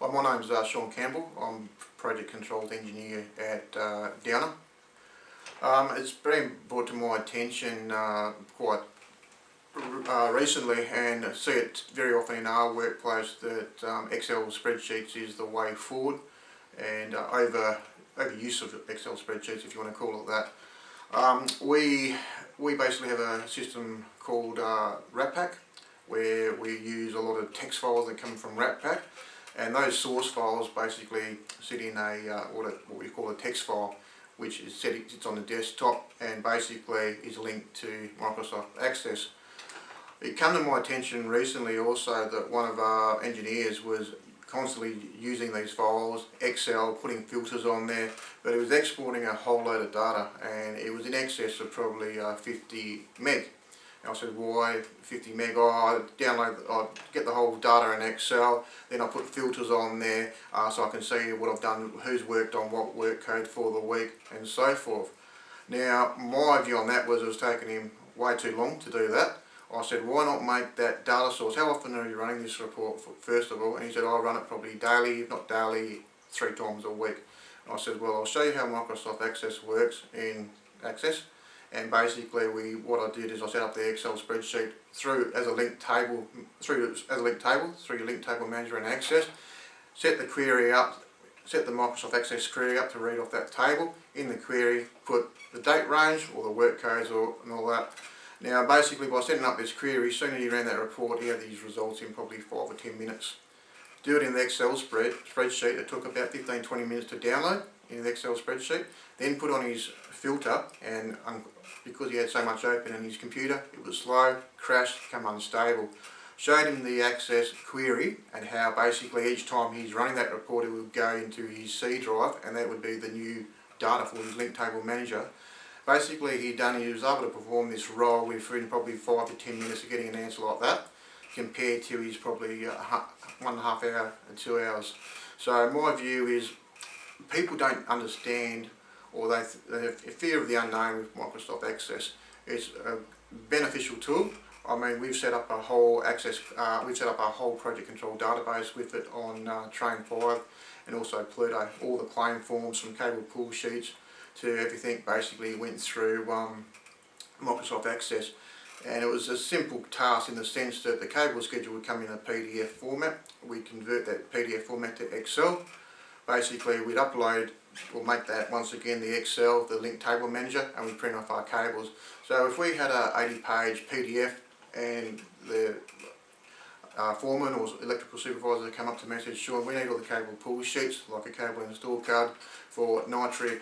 Well, my name's Sean Campbell. I'm Project Controls Engineer at Downer. It's been brought to my attention quite recently, and I see it very often in our workplace, that Excel spreadsheets is the way forward, and overuse of Excel spreadsheets, if you want to call it that. We basically have a system called RapPack, where we use a lot of text files that come from RapPack, and those source files basically sit in a what we call a text file, which is sits on the desktop and basically is linked to Microsoft Access. It came to my attention recently also that one of our engineers was constantly using these files, Excel, putting filters on there, but it was exporting a whole load of data, and it was in excess of probably 50 meg. And I said, why 50 meg? I get the whole data in Excel, then I put filters on there so I can see what I've done, who's worked on what work code for the week, and so forth. Now, my view on that was it was taking him way too long to do that. I said, why not make that data source? How often are you running this report first of all? And he said, I run it probably daily, if not daily, 3 times a week. And I said, well, I'll show you how Microsoft Access works in Access. And basically, what I did is I set up the Excel spreadsheet through a link table through your link table manager in Access. Set the query up, set the Microsoft Access query up to read off that table. In the query, put the date range or the work codes and all that. Now, basically, by setting up this query, as soon as you ran that report, he had these results in probably 5 or 10 minutes. Do it in the Excel spreadsheet. It took about 15-20 minutes to download in the Excel spreadsheet. Then put on his filter, and because he had so much open in his computer, it was slow, crashed, become unstable. Showed him the Access query and how basically each time he's running that report, it would go into his C drive, and that would be the new data for his link table manager. Basically, he was able to perform this role within probably 5 to 10 minutes of getting an answer like that, compared to his probably 1.5 hour and 2 hours. So my view is people don't understand, or they have a fear of the unknown with Microsoft Access. It's a beneficial tool. I mean, we've set up a whole project control database with it on Train5 and also Pluto. All the claim forms from cable pull sheets to everything basically went through Microsoft Access, and it was a simple task in the sense that the cable schedule would come in a PDF format. We convert that PDF format to Excel. Basically, we'd upload or make that once again the Excel, the link table manager, and we print off our cables. So if we had a 80-page PDF and the foreman or electrical supervisor come up to message, Sean, we need all the cable pull sheets, like a cable install card for nitric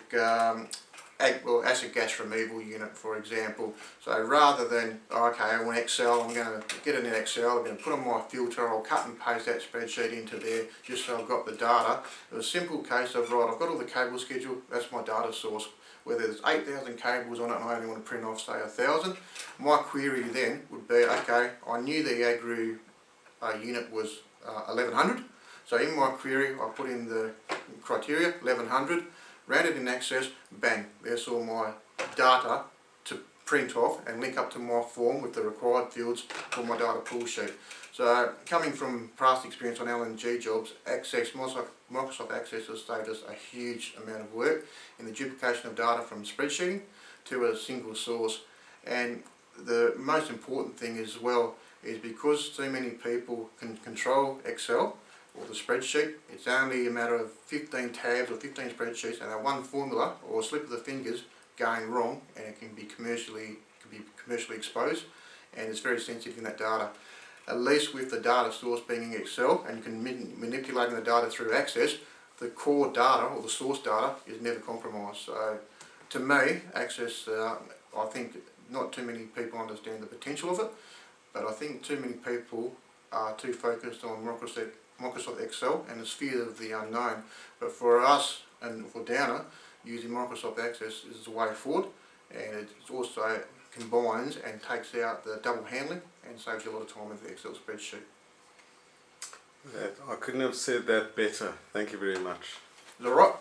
acid gas removal unit, for example. So rather than, okay, I want Excel, I'm going to get it in Excel, I'm going to put on my filter, I'll cut and paste that spreadsheet into there just so I've got the data. It was a simple case of, right, I've got all the cable schedule, that's my data source. Whether there's 8,000 cables on it and I only want to print off, say, 1,000, my query then would be, okay, I knew the Agri unit was 1100, so in my query I put in the criteria 1100, ran it in Access, bang, there's all my data to print off and link up to my form with the required fields for my data pull sheet. So coming from past experience on LNG jobs, Microsoft Access has saved us a huge amount of work in the duplication of data from spreadsheeting to a single source. And the most important thing as well is because too many people can control Excel or the spreadsheet, it's only a matter of 15 tabs or 15 spreadsheets and that one formula or a slip of the fingers going wrong, and it can be commercially exposed, and it's very sensitive in that data. At least with the data source being in Excel and you can manipulating the data through Access, the core data or the source data is never compromised. So to me, Access, I think not too many people understand the potential of it, but I think too many people are too focused on Microsoft Excel and the fear of the unknown. But for us and for Downer, using Microsoft Access is the way forward, and it also combines and takes out the double handling and saves you a lot of time with the Excel spreadsheet. I couldn't have said that better. Thank you very much. Is that right?